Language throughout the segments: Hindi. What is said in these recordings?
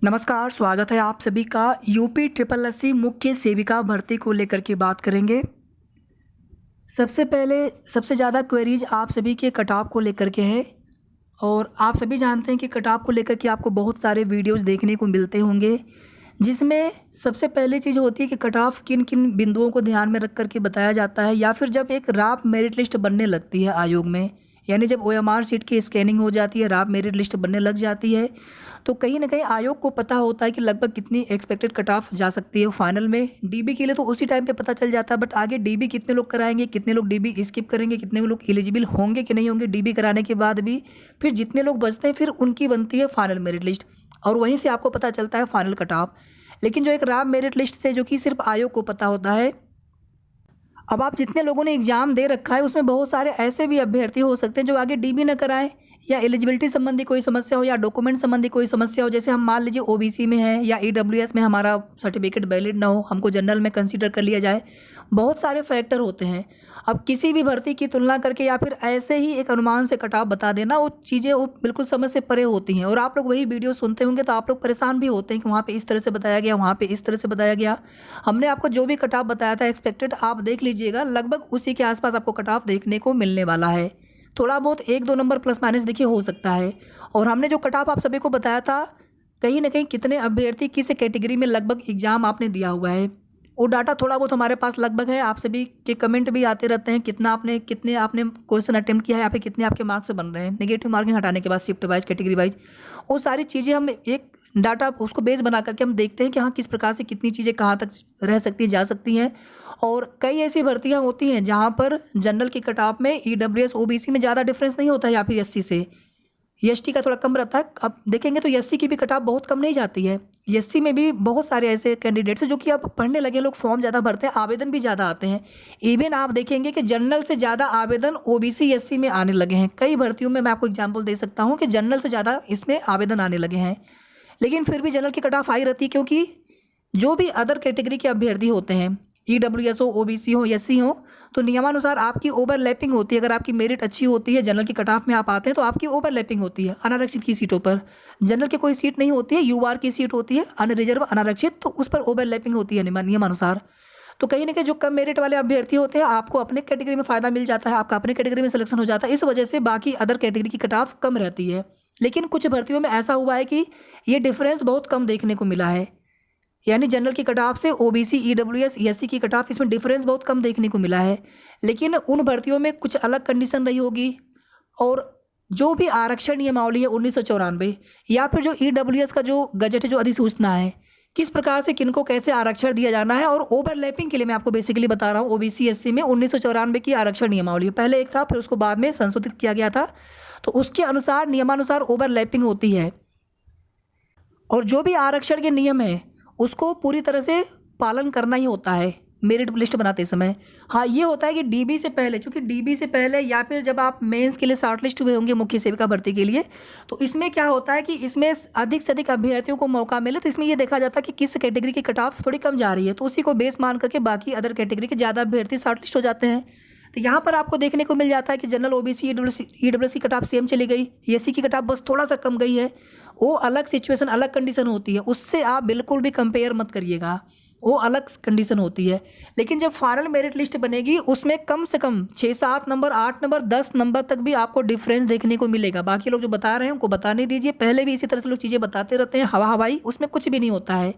नमस्कार, स्वागत है आप सभी का। यूपी ट्रिपल एससी मुख्य सेविका भर्ती को लेकर के बात करेंगे। सबसे पहले सबसे ज़्यादा क्वेरीज आप सभी के कट ऑफ को लेकर के है और आप सभी जानते हैं कि कट ऑफ को लेकर के आपको बहुत सारे वीडियोस देखने को मिलते होंगे, जिसमें सबसे पहली चीज़ होती है कि कट ऑफ किन किन बिंदुओं को ध्यान में रख कर के बताया जाता है, या फिर जब एक राफ मेरिट लिस्ट बनने लगती है आयोग में, यानी जब ओएमआर शीट की स्कैनिंग हो जाती है, राफ मेरिट लिस्ट बनने लग जाती है, तो कहीं ना कहीं आयोग को पता होता है कि लगभग कितनी एक्सपेक्टेड कट ऑफ जा सकती है फाइनल में। डीबी के लिए तो उसी टाइम पे पता चल जाता है, बट आगे डीबी कितने लोग कराएंगे, कितने लोग डीबी स्किप करेंगे, कितने लोग एलिजिबल होंगे कि नहीं होंगे डीबी कराने के बाद भी, फिर जितने लोग बचते हैं फिर उनकी बनती है फाइनल मेरिट लिस्ट और वहीं से आपको पता चलता है फाइनल कट ऑफ। लेकिन जो एक राफ मेरिट लिस्ट से जो कि सिर्फ आयोग को पता होता है, अब आप जितने लोगों ने एग्ज़ाम दे रखा है उसमें बहुत सारे ऐसे भी अभ्यर्थी हो सकते हैं जो आगे डीबी न कराएं, या एलिजिबिलिटी संबंधी कोई समस्या हो, या डॉक्यूमेंट संबंधी कोई समस्या हो। जैसे हम मान लीजिए ओबीसी में है या ईडब्ल्यूएस में हमारा सर्टिफिकेट वैलिड ना हो, हमको जनरल में कंसीडर कर लिया जाए। बहुत सारे फैक्टर होते हैं। अब किसी भी भर्ती की तुलना करके या फिर ऐसे ही एक अनुमान से कट ऑफ बता देना, वो चीज़ें वो बिल्कुल समझ से परे होती हैं। और आप लोग वही वीडियो सुनते होंगे तो आप लोग परेशान भी होते हैं कि वहाँ पे इस तरह से बताया गया, वहाँ पे इस तरह से बताया गया। हमने आपको जो भी कट ऑफ बताया था एक्सपेक्टेड, आप देख लीजिएगा, लगभग उसी के आसपास आपको कट ऑफ देखने को मिलने वाला है। थोड़ा बहुत एक दो नंबर प्लस माइनस देखिए हो सकता है। और हमने जो कट ऑफ आप सभी को बताया था, कहीं ना कहीं कितने अभ्यर्थी किस कैटेगरी में लगभग एग्जाम आपने दिया हुआ है, वो डाटा थोड़ा बहुत हमारे पास लगभग है। आप सभी के कमेंट भी आते रहते हैं कितने आपने क्वेश्चन अटेम्प्ट किया है, यहाँ पे कितने आपके मार्क्स बन रहे हैं, नेगेटिव मार्किंग हटाने के बाद शिफ्ट वाइज कैटेगरी वाइज वो सारी चीज़ें हम एक डाटा उसको बेस बना करके हम देखते हैं कि हाँ किस प्रकार से कितनी चीज़ें कहाँ तक रह सकती हैं, जा सकती हैं। और कई ऐसी भर्तियाँ होती हैं जहाँ पर जनरल की कट ऑफ में ईडब्ल्यूएस ओबीसी में ज़्यादा डिफरेंस नहीं होता है, या फिर एससी से एसटी का थोड़ा कम रहता है। अब देखेंगे तो एससी की भी कट ऑफ बहुत कम नहीं जाती है। एससी में भी बहुत सारे ऐसे कैंडिडेट्स हैं जो कि अब पढ़ने लगे लोग, फॉर्म ज़्यादा भरते हैं, आवेदन भी ज़्यादा आते हैं। इवन आप देखेंगे कि जनरल से ज़्यादा आवेदन ओबीसी एससी में आने लगे हैं। कई भर्तियों में मैं आपको एग्जाम्पल दे सकता हूँ कि जनरल से ज़्यादा इसमें आवेदन आने लगे हैं। लेकिन फिर भी जनरल की कट ऑफ हाई रहती है, क्योंकि जो भी अदर कैटेगरी के अभ्यर्थी होते हैं, ईडब्ल्यूएस हो, ओबीसी हो, एससी हो, तो नियमानुसार आपकी ओवरलैपिंग होती है। अगर आपकी मेरिट अच्छी होती है, जनरल की कट ऑफ में आप आते हैं, तो आपकी ओवरलैपिंग होती है अनारक्षित की सीटों पर। जनरल की कोई सीट नहीं होती है, यूआर की सीट होती है, अनरिजर्व अनारक्षित, तो उस पर ओवरलैपिंग होती है नियमानुसार। तो कहीं ना कहीं जो कम मेरिट वाले अभ्यर्थी होते हैं, आपको अपने कैटेगरी में फ़ायदा मिल जाता है, आपका अपने कैटेगरी में सिलेक्शन हो जाता है, इस वजह से बाकी अदर कैटेगरी की कट ऑफ कम रहती है। लेकिन कुछ भर्तियों में ऐसा हुआ है कि ये डिफरेंस बहुत कम देखने को मिला है, यानी जनरल की कट ऑफ से ओबीसी ईडब्ल्यूएस एससी की कट ऑफ, इसमें डिफरेंस बहुत कम देखने को मिला है। लेकिन उन भर्तियों में कुछ अलग कंडीशन रही होगी। और जो भी आरक्षण नियमावली है 1994, या फिर जो ईडब्ल्यूएस का जो गजट है, जो अधिसूचना है, किस प्रकार से किनको कैसे आरक्षण दिया जाना है, और ओवरलैपिंग के लिए मैं आपको बेसिकली बता रहा हूँ। ओबीसी एससी में 1994 की आरक्षण नियमावली पहले एक था, फिर उसको बाद में संशोधित किया गया था, तो उसके अनुसार नियमानुसार ओवरलैपिंग होती है। और जो भी आरक्षण के नियम है उसको पूरी तरह से पालन करना ही होता है मेरिट लिस्ट बनाते समय। हाँ, ये होता है कि डीबी से पहले, क्योंकि डीबी से पहले या फिर जब आप मेंस के लिए शॉर्ट लिस्ट हुए होंगे मुख्य सेविका भर्ती के लिए, तो इसमें क्या होता है कि इसमें अधिक से अधिक अभ्यर्थियों को मौका मिले, तो इसमें ये देखा जाता है कि किस कैटेगरी की कट ऑफ थोड़ी कम जा रही है, तो उसी को बेस मान करके बाकी अदर कैटेगरी के ज़्यादा अभ्यर्थी शॉर्ट लिस्ट हो जाते हैं। तो यहाँ पर आपको देखने को मिल जाता है कि जनरल ओबीसी ईडब्ल्यूएस की कट ऑफ सेम चली गई, एससी की कट ऑफ बस थोड़ा सा कम गई है। वो अलग सिचुएशन, अलग कंडीशन होती है, उससे आप बिल्कुल भी कंपेयर मत करिएगा, वो अलग कंडीशन होती है। लेकिन जब फाइनल मेरिट लिस्ट बनेगी उसमें कम से कम 6-7 नंबर, 8 नंबर, 10 नंबर तक भी आपको डिफरेंस देखने को मिलेगा। बाकी लोग जो बता रहे हैं उनको बताने दीजिए, पहले भी इसी तरह से लोग चीज़ें बताते रहते हैं हवा हवाई, उसमें कुछ भी नहीं होता है।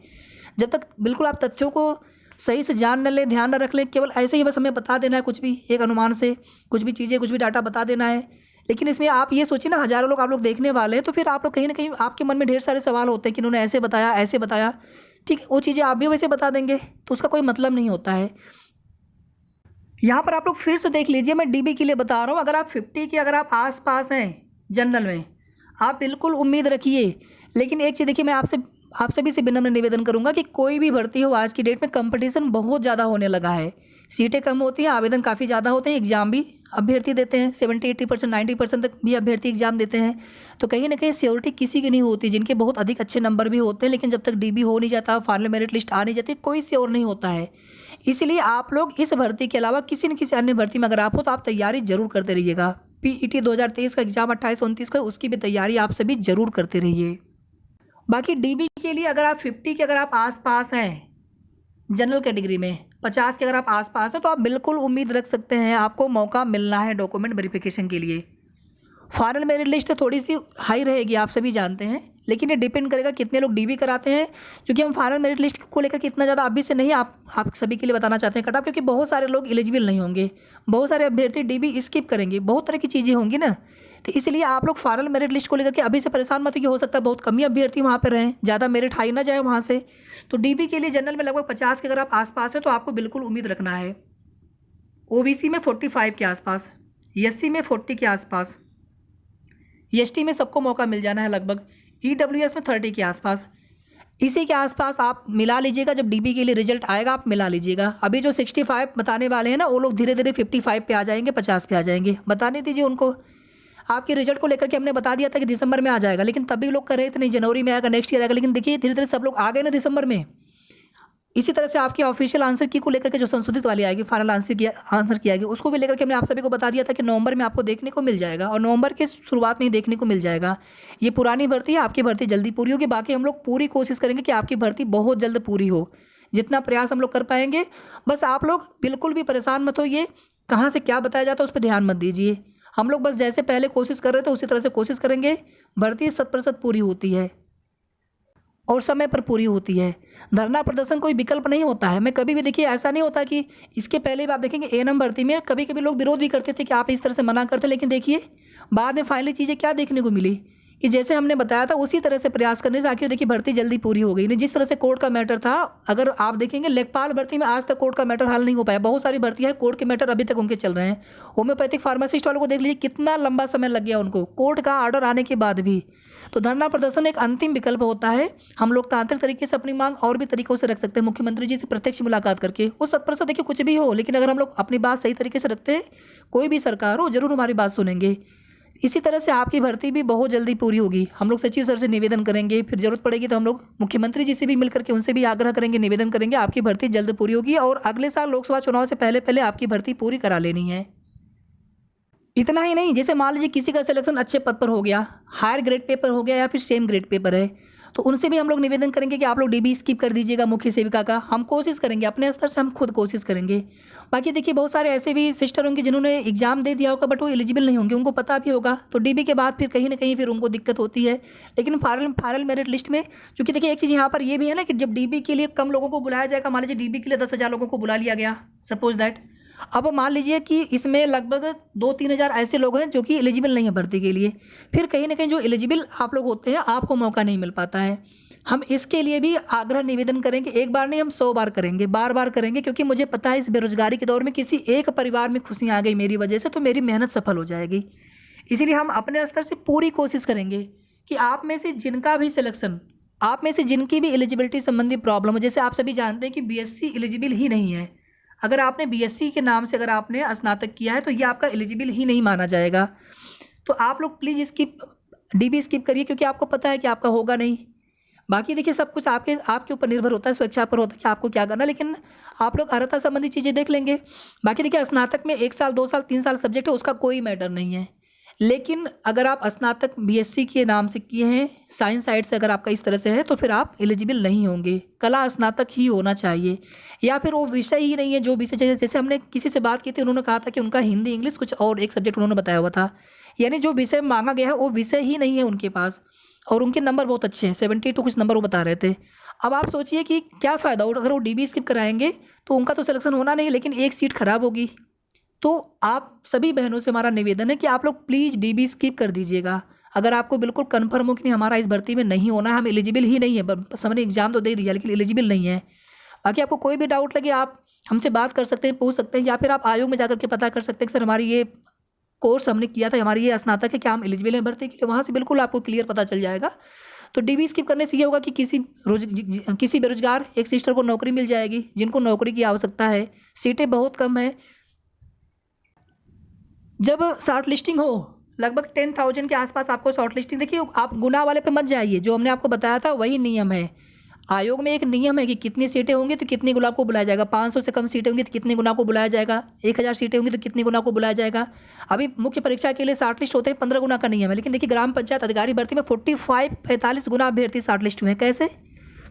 जब तक बिल्कुल आप तथ्यों को सही से जान न लें, ध्यान न रख लें, केवल ऐसे ही बस हमें बता देना है, कुछ भी एक अनुमान से कुछ भी चीज़ें, कुछ भी डाटा बता देना है। लेकिन इसमें आप ये सोचिए ना, हज़ारों लोग आप लोग देखने वाले हैं, तो फिर आप लोग कहीं ना कहीं आपके मन में ढेर सारे सवाल होते हैं कि इन्होंने ऐसे बताया, ऐसे बताया। ठीक है, वो चीज़ें आप भी वैसे बता देंगे तो उसका कोई मतलब नहीं होता है। यहाँ पर आप लोग फिर से देख लीजिए, मैं डीबी के लिए बता रहा हूँ, अगर आप 50 के अगर आप आस पास हैं जनरल में, आप बिल्कुल उम्मीद रखिए। लेकिन एक चीज़ देखिए, मैं आप सभी से विनम्र निवेदन करूंगा कि कोई भी भर्ती हो, आज की डेट में कंपटीशन बहुत ज़्यादा होने लगा है, सीटें कम होती हैं, आवेदन काफ़ी ज़्यादा होते हैं, एग्जाम भी अभ्यर्थी देते हैं 70-80%, 90% तक भी अभ्यर्थी एग्जाम देते हैं। तो कहीं ना कहीं श्योरिटी किसी की नहीं होती, जिनके बहुत अधिक अच्छे नंबर भी होते हैं, लेकिन जब तक डीबी हो नहीं जाता, फाइनल मेरिट लिस्ट आ नहीं जाती, कोई श्योर नहीं होता है। इसलिए आप लोग इस भर्ती के अलावा किसी न किसी अन्य भर्ती में अगर आप हो तो आप तैयारी जरूर करते रहिएगा। पीईटी 2023 का एग्जाम 28-29 का है, उसकी भी तैयारी आप सभी जरूर करते रहिए। बाकी डीबी के लिए अगर आप 50 के अगर आप आसपास हैं जनरल कैटेगरी में, 50 के अगर आप आसपास हैं, तो आप बिल्कुल उम्मीद रख सकते हैं आपको मौका मिलना है डॉक्यूमेंट वेरिफिकेशन के लिए। फाइनल मेरिट लिस्ट थोड़ी सी हाई रहेगी, आप सभी जानते हैं, लेकिन ये डिपेंड करेगा कितने लोग डीबी कराते हैं। क्योंकि हम फाइनल मेरिट लिस्ट को लेकर के इतना ज़्यादा अभी से नहीं आप सभी के लिए बताना चाहते हैं कट ऑफ, क्योंकि बहुत सारे लोग एलिजिबल नहीं होंगे, बहुत सारे अभ्यर्थी डीबी स्किप करेंगे, बहुत तरह की चीज़ें होंगी ना। तो इसलिए आप लोग फाइनल मेरिट लिस्ट को लेकर के अभी से परेशान मत होइए, हो सकता है बहुत कम ही अभ्यर्थी वहाँ पर रहें, ज़्यादा मेरिट हाई ना जाए वहाँ से। तो डीबी के लिए जनरल में लगभग 50 के अगर आप आसपास हैं तो आपको बिल्कुल उम्मीद रखना है। ओबीसी में 45 के आसपास, एससी में 40 के आसपास, एसटी में सबको मौका मिल जाना है लगभग, ईडब्ल्यूएस में 30 के आसपास, इसी के आसपास आप मिला लीजिएगा। जब डीबी के लिए रिजल्ट आएगा आप मिला लीजिएगा। अभी जो 65 बताने वाले हैं ना, वो लोग धीरे धीरे 55 पे आ जाएंगे, 50 पे आ जाएंगे, बताने दीजिए उनको। आपके रिजल्ट को लेकर के हमने बता दिया था कि दिसंबर में आ जाएगा, लेकिन तभी लोग कर रहे थे नहीं जनवरी में आएगा, नेक्स्ट ईयर आएगा, लेकिन देखिए धीरे धीरे सब लोग आ गए ना दिसंबर में। इसी तरह से आपकी ऑफिशियल आंसर की को लेकर के जो संशोधित वाली आएगी, फाइनल आंसर की आएगी, उसको भी लेकर के हमने आप सभी को बता दिया था कि नवंबर में आपको देखने को मिल जाएगा, और नवंबर के शुरुआत में ही देखने को मिल जाएगा। ये पुरानी भर्ती है, आपकी भर्ती जल्दी पूरी होगी। बाकी हम लोग पूरी कोशिश करेंगे कि आपकी भर्ती बहुत जल्द पूरी हो, जितना प्रयास हम लोग कर पाएंगे। बस आप लोग बिल्कुल भी परेशान मत होइए, कहाँ से क्या बताया जाता है उस पर ध्यान मत दीजिए। हम लोग बस जैसे पहले कोशिश कर रहे थे उसी तरह से कोशिश करेंगे। भर्ती 100% पूरी होती है और समय पर पूरी होती है। धरना प्रदर्शन कोई विकल्प नहीं होता है। मैं कभी भी देखिए ऐसा नहीं होता कि इसके पहले भी आप देखेंगे एएनएम भर्ती में कभी कभी लोग विरोध भी करते थे कि आप इस तरह से मना करते, लेकिन देखिए बाद में फाइनली चीज़ें क्या देखने को मिली कि जैसे हमने बताया था उसी तरह से प्रयास करने से आखिर देखिए भर्ती जल्दी पूरी हो गई। नहीं, जिस तरह से कोर्ट का मैटर था, अगर आप देखेंगे लेखपाल भर्ती में आज तक कोर्ट का मैटर हल नहीं हो पाया। बहुत सारी भर्तियां हैं कोर्ट के मैटर अभी तक उनके चल रहे हैं। होम्योपैथिक फार्मासिस्ट वालों को देख लीजिए कितना लंबा समय लग गया उनको कोर्ट का ऑर्डर आने के बाद भी। तो धरना प्रदर्शन एक अंतिम विकल्प होता है। हम लोग तांत्रिक तरीके से अपनी मांग और भी तरीकों से रख सकते हैं, मुख्यमंत्री जी से प्रत्यक्ष मुलाकात करके। वो 100% देखिए कुछ भी हो, लेकिन अगर हम लोग अपनी बात सही तरीके से रखते हैं, कोई भी सरकार हो जरूर हमारी बात सुनेंगे। इसी तरह से आपकी भर्ती भी बहुत जल्दी पूरी होगी। हम लोग सचिव सर से निवेदन करेंगे, फिर जरूरत पड़ेगी तो हम लोग मुख्यमंत्री जी से भी मिलकर के उनसे भी आग्रह करेंगे, निवेदन करेंगे, आपकी भर्ती जल्द पूरी होगी। और अगले साल लोकसभा चुनाव से पहले पहले आपकी भर्ती पूरी करा लेनी है। इतना ही नहीं, जैसे मान लीजिए किसी का सिलेक्शन अच्छे पद पर हो गया, हायर ग्रेड पेपर हो गया या फिर सेम ग्रेड पेपर है, तो उनसे भी हम लोग निवेदन करेंगे कि आप लोग डीबी स्किप कर दीजिएगा मुख्य सेविका का। हम कोशिश करेंगे अपने स्तर से, हम खुद कोशिश करेंगे। बाकी देखिए बहुत सारे ऐसे भी सिस्टर होंगे जिन्होंने एग्जाम दे दिया होगा बट वो एलिजिबल नहीं होंगे, उनको पता भी होगा, तो डीबी के बाद फिर कहीं ना कहीं फिर उनको दिक्कत होती है। लेकिन फाइनल मेरिट लिस्ट में, क्योंकि देखिए एक चीज़ यहाँ पर ये भी है ना कि जब डीबी के लिए कम लोगों को बुलाया जाएगा, मान लीजिए डीबी के लिए 10,000 लोगों को बुला लिया गया, सपोज दैट, अब मान लीजिए कि इसमें लगभग 2-3 हज़ार ऐसे लोग हैं जो कि एलिजिबल नहीं है भर्ती के लिए, फिर कहीं ना कहीं जो एलिजिबल आप लोग होते हैं आपको मौका नहीं मिल पाता है। हम इसके लिए भी आग्रह निवेदन करेंगे, एक बार नहीं हम 100 बार करेंगे, बार बार करेंगे, क्योंकि मुझे पता है इस बेरोजगारी के दौर में किसी एक परिवार में खुशियाँ आ गई मेरी वजह से तो मेरी मेहनत सफल हो जाएगी। इसीलिए हम अपने स्तर से पूरी कोशिश करेंगे कि आप में से जिनका भी सिलेक्शन, आप में से जिनकी भी एलिजिबिलिटी संबंधी प्रॉब्लम हो, जैसे आप सभी जानते हैं कि बीएससी एलिजिबल ही नहीं है। अगर आपने बीएससी के नाम से अगर आपने स्नातक किया है तो ये आपका एलिजिबल ही नहीं माना जाएगा। तो आप लोग प्लीज़ स्किप, डीबी स्किप करिए, क्योंकि आपको पता है कि आपका होगा नहीं। बाकी देखिए सब कुछ आपके ऊपर निर्भर होता है, स्वेच्छा पर होता है कि आपको क्या करना है, लेकिन आप लोग अर्हता संबंधी चीज़ें देख लेंगे। बाकी देखिए स्नातक में 1 साल 2 साल 3 साल सब्जेक्ट है, उसका कोई मैटर नहीं है। लेकिन अगर आप स्नातक बीएससी के नाम से किए हैं, साइंस साइड से अगर आपका इस तरह से है, तो फिर आप एलिजिबल नहीं होंगे। कला स्नातक ही होना चाहिए, या फिर वो विषय ही नहीं है जो विषय, जैसे हमने किसी से बात की थी, उन्होंने कहा था कि उनका हिंदी इंग्लिश कुछ और एक सब्जेक्ट उन्होंने बताया हुआ था, यानी जो विषय मांगा गया है वो विषय ही नहीं है उनके पास, और उनके नंबर बहुत अच्छे हैं, 72 कुछ नंबर वो बता रहे थे। अब आप सोचिए कि क्या फ़ायदा, अगर वो डीबी स्किप कराएंगे तो उनका तो सिलेक्शन होना नहीं, लेकिन एक सीट खराब होगी। तो आप सभी बहनों से हमारा निवेदन है कि आप लोग प्लीज़ डीबी स्किप कर दीजिएगा। अगर आपको बिल्कुल कन्फर्म हो कि नहीं हमारा इस भर्ती में नहीं होना है, हम एलिजिबल ही नहीं है, बस हमने एग्जाम तो दे दिया लेकिन एलिजिबल नहीं है। बाकी आपको कोई भी डाउट लगे आप हमसे बात कर सकते हैं, पूछ सकते हैं, या फिर आप आयोग में जाकर के पता कर सकते हैं कि सर हमारी ये कोर्स हमने किया था, हमारी ये स्नातक है, क्या हम एलिजिबल हैं भर्ती के लिए, वहाँ से बिल्कुल आपको क्लियर पता चल जाएगा। तो डीबी स्किप करने से ये होगा कि किसी बेरोजगार एक सिस्टर को नौकरी मिल जाएगी, जिनको नौकरी की आवश्यकता है, सीटें बहुत कम है। जब शॉर्ट लिस्टिंग हो लगभग 10,000 के आसपास आपको शॉर्ट लिस्टिंग, देखिए आप गुना वाले पे मत जाइए, जो हमने आपको बताया था वही नियम है। आयोग में एक नियम है कि कितनी सीटें होंगी तो कितने गुना को बुलाया जाएगा, 500 से कम सीटें होंगी तो कितने गुना को बुलाया जाएगा, 1000 सीटें होंगी तो कितने गुना को बुलाया जाएगा। अभी मुख्य परीक्षा के लिए शॉर्ट लिस्ट होते हैं 15 गुना का नियम है, लेकिन देखिए ग्राम पंचायत अधिकारी भर्ती में 45 गुना अभ्यर्थी शॉर्ट लिस्ट हुए हैं। कैसे?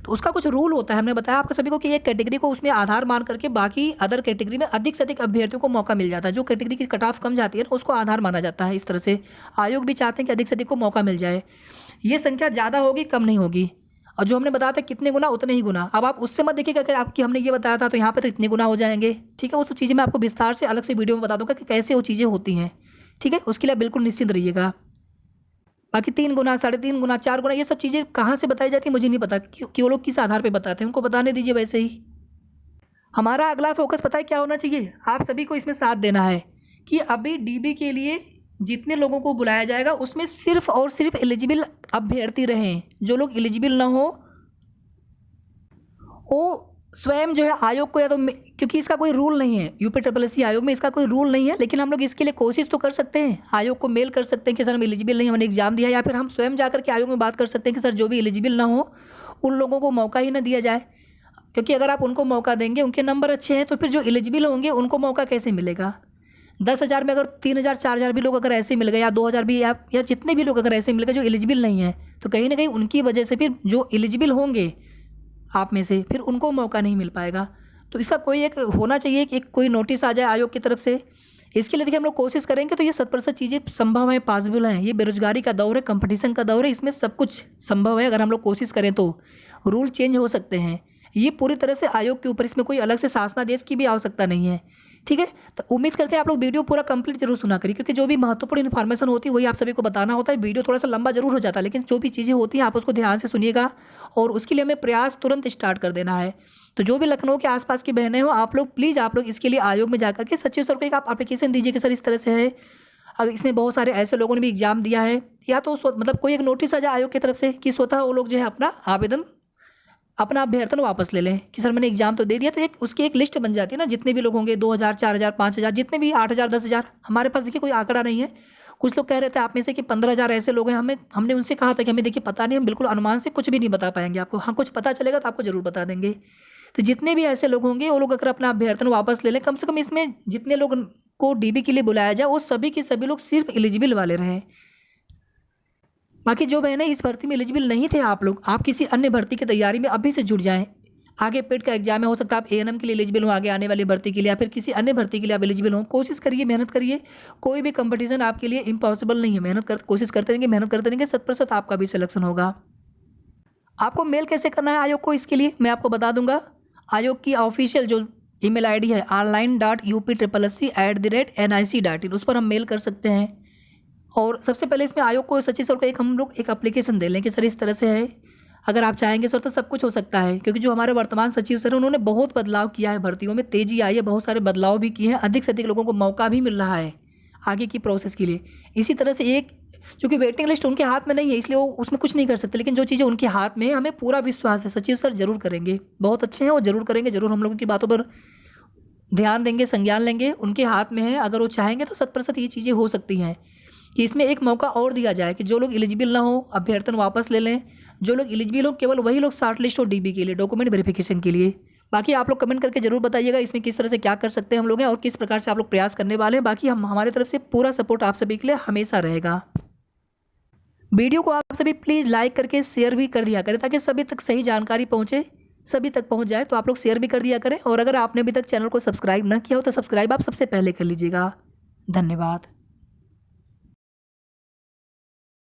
तो उसका कुछ रूल होता है। हमने बताया आपको सभी को कि एक कैटेगरी को उसमें आधार मान करके बाकी अदर कैटेगरी में अधिक से अधिक अभ्यर्थियों को मौका मिल जाता है। जो कैटेगरी की कट ऑफ कम जाती है ना उसको आधार माना जाता है। इस तरह से आयोग भी चाहते हैं कि अधिक से अधिक को मौका मिल जाए। ये संख्या ज़्यादा होगी कम नहीं होगी, और जो हमने बताया था कितने गुना उतने ही गुना। अब आप उससे मत देखिएगा अगर आपकी हमने ये बताया था तो यहाँ पे तो इतने गुना हो जाएंगे, ठीक है। वो सब चीज़ें मैं आपको विस्तार से अलग से वीडियो में बता दूंगा कि कैसे वो चीज़ें होती हैं, ठीक है। उसके लिए बिल्कुल निश्चिंत रहिएगा। बाकी 3 गुना, 3.5 गुना, 4 गुना, ये सब चीज़ें कहाँ से बताई जाती है मुझे नहीं पता कि वो लोग किस आधार पर बताते हैं, उनको बताने दीजिए वैसे ही। हमारा अगला फोकस पता है क्या होना चाहिए? आप सभी को इसमें साथ देना है कि अभी डीबी के लिए जितने लोगों को बुलाया जाएगा उसमें सिर्फ और सिर्फ एलिजिबल अभ्यर्थी रहें। जो लोग एलिजिबल ना हो वो स्वयं जो है आयोग को, या तो क्योंकि इसका कोई रूल नहीं है, यूपीएससी आयोग में इसका कोई रूल नहीं है, लेकिन हम लोग इसके लिए कोशिश तो कर सकते हैं। आयोग को मेल कर सकते हैं कि सर हम एलिजिबल नहीं, हमने एग्जाम दिया, या फिर हम स्वयं जाकर के आयोग में बात कर सकते हैं कि सर जो भी एलिजिबल ना हो उन लोगों को मौका ही ना दिया जाए। क्योंकि अगर आप उनको मौका देंगे, उनके नंबर अच्छे हैं, तो फिर जो एलिजिबल होंगे उनको मौका कैसे मिलेगा? 10,000 में अगर 3,000 4,000 भी लोग अगर ऐसे मिल गए, या 2,000 भी, या जितने भी लोग अगर ऐसे मिल गए जो एलिजिबल नहीं है, तो कहीं ना कहीं उनकी वजह से फिर जो एलिजिबल होंगे आप में से फिर उनको मौका नहीं मिल पाएगा। तो इसका कोई एक होना चाहिए कि एक कोई नोटिस आ जाए आयोग की तरफ से। इसके लिए देखिए हम लोग कोशिश करेंगे तो ये 100% चीज़ें संभव है, पॉसिबल हैं। ये बेरोजगारी का दौर है, कंपटीशन का दौर है, इसमें सब कुछ संभव है। अगर हम लोग कोशिश करें तो रूल चेंज हो सकते हैं। ये पूरी तरह से आयोग के ऊपर, इसमें कोई अलग से शासनादेश की भी आवश्यकता नहीं है, ठीक है। तो उम्मीद करते हैं आप लोग वीडियो पूरा कंप्लीट जरूर सुना करिए, क्योंकि जो भी महत्वपूर्ण इन्फॉर्मेशन होती है वही आप सभी को बताना होता है। वीडियो थोड़ा सा लंबा जरूर हो जाता है, लेकिन जो भी चीज़ें होती हैं आप उसको ध्यान से सुनिएगा, और उसके लिए हमें प्रयास तुरंत स्टार्ट कर देना है। तो जो भी लखनऊ के आसपास की बहनें हो, आप लोग प्लीज़ आप लोग इसके लिए आयोग में जाकर के सचिव सर को एक आप एप्लीकेशन दीजिए कि सर इस तरह से है। अगर इसमें बहुत सारे ऐसे लोगों ने भी एग्जाम दिया है, या तो मतलब कोई एक नोटिस आ जाए आयोग की तरफ से कि स्वतः वो लोग जो है अपना आवेदन, अपना अभ्यर्थन वापस ले लें कि सर मैंने एग्जाम तो दे दिया। तो एक उसकी एक लिस्ट बन जाती है ना, जितने भी लोग होंगे 2,000 4,000 5,000, जितने भी 8,000 10,000। हमारे पास देखिए कोई आंकड़ा नहीं है। कुछ लोग कह रहे थे आप में से कि 15,000 ऐसे लोग हैं। हमने उनसे कहा था कि हमें देखिए पता नहीं, हम बिल्कुल अनुमान से कुछ भी नहीं बता पाएंगे आपको। हाँ, कुछ पता चलेगा तो आपको जरूर बता देंगे। तो जितने भी ऐसे लोग होंगे वो लोग अगर अपना अभ्यर्थन वापस ले लें, कम से कम इसमें जितने लोग को डीबी के लिए बुलाया जाए वो सभी के सभी लोग सिर्फ एलिजिबल वाले रहें। बाकी जो बहनें इस भर्ती में एलिजिबल नहीं थे, आप किसी अन्य भर्ती की तैयारी में अभी से जुट जाएं। आगे पेट का एग्जाम है, हो सकता है आप एएनएम के लिए एलिजिबल हो आगे आने वाली भर्ती के लिए, या फिर किसी अन्य भर्ती के लिए आप एलिजिबल हो। कोशिश करिए, मेहनत करिए। कोई भी कंपटीशन आपके लिए इम्पॉसिबल नहीं है। कोशिश करते रहेंगे, मेहनत करते रहेंगे, 100% आपका भी सिलेक्शन होगा। आपको मेल कैसे करना है आयोग को, इसके लिए मैं आपको बता दूंगा। आयोग की ऑफिशियल जो ईमेल आईडी है online.upSSC@nic.in, उस पर हम मेल कर सकते हैं। और सबसे पहले इसमें आयोग को, सचिव सर को हम लोग एक एप्लीकेशन दे लें कि सर इस तरह से है। अगर आप चाहेंगे सर तो सब कुछ हो सकता है, क्योंकि जो हमारे वर्तमान सचिव सर हैं उन्होंने बहुत बदलाव किया है, भर्तियों में तेजी आई है, बहुत सारे बदलाव भी किए हैं, अधिक से अधिक लोगों को मौका भी मिल रहा है आगे की प्रोसेस के लिए। इसी तरह से एक, क्योंकि वेटिंग लिस्ट उनके हाथ में नहीं है इसलिए वो उसमें कुछ नहीं कर सकते, लेकिन जो चीज़ें उनके हाथ में है हमें पूरा विश्वास है सचिव सर जरूर करेंगे। बहुत अच्छे हैं, वो जरूर करेंगे, जरूर हम लोगों की बातों पर ध्यान देंगे, संज्ञान लेंगे। उनके हाथ में है, अगर वो चाहेंगे तो 100% ये चीज़ें हो सकती हैं कि इसमें एक मौका और दिया जाए कि जो लोग एलिजिबल ना हो अभ्यर्थन वापस ले लें। जो लोग एलिजिबल हो केवल वही लोग शॉर्ट लिस्ट हो डीबी के लिए, डॉक्यूमेंट वेरिफिकेशन के लिए। बाकी आप लोग कमेंट करके जरूर बताइएगा इसमें किस तरह से क्या कर सकते हैं हम लोग हैं, और किस प्रकार से आप लोग प्रयास करने वाले हैं। बाकी हमारे तरफ से पूरा सपोर्ट आप सभी के लिए हमेशा रहेगा। वीडियो को आप सभी प्लीज़ लाइक करके शेयर भी कर दिया करें, ताकि सभी तक सही जानकारी पहुँचे, सभी तक पहुँच जाए। तो आप लोग शेयर भी कर दिया करें, और अगर आपने अभी तक चैनल को सब्सक्राइब ना किया हो तो सब्सक्राइब आप सबसे पहले कर लीजिएगा। धन्यवाद।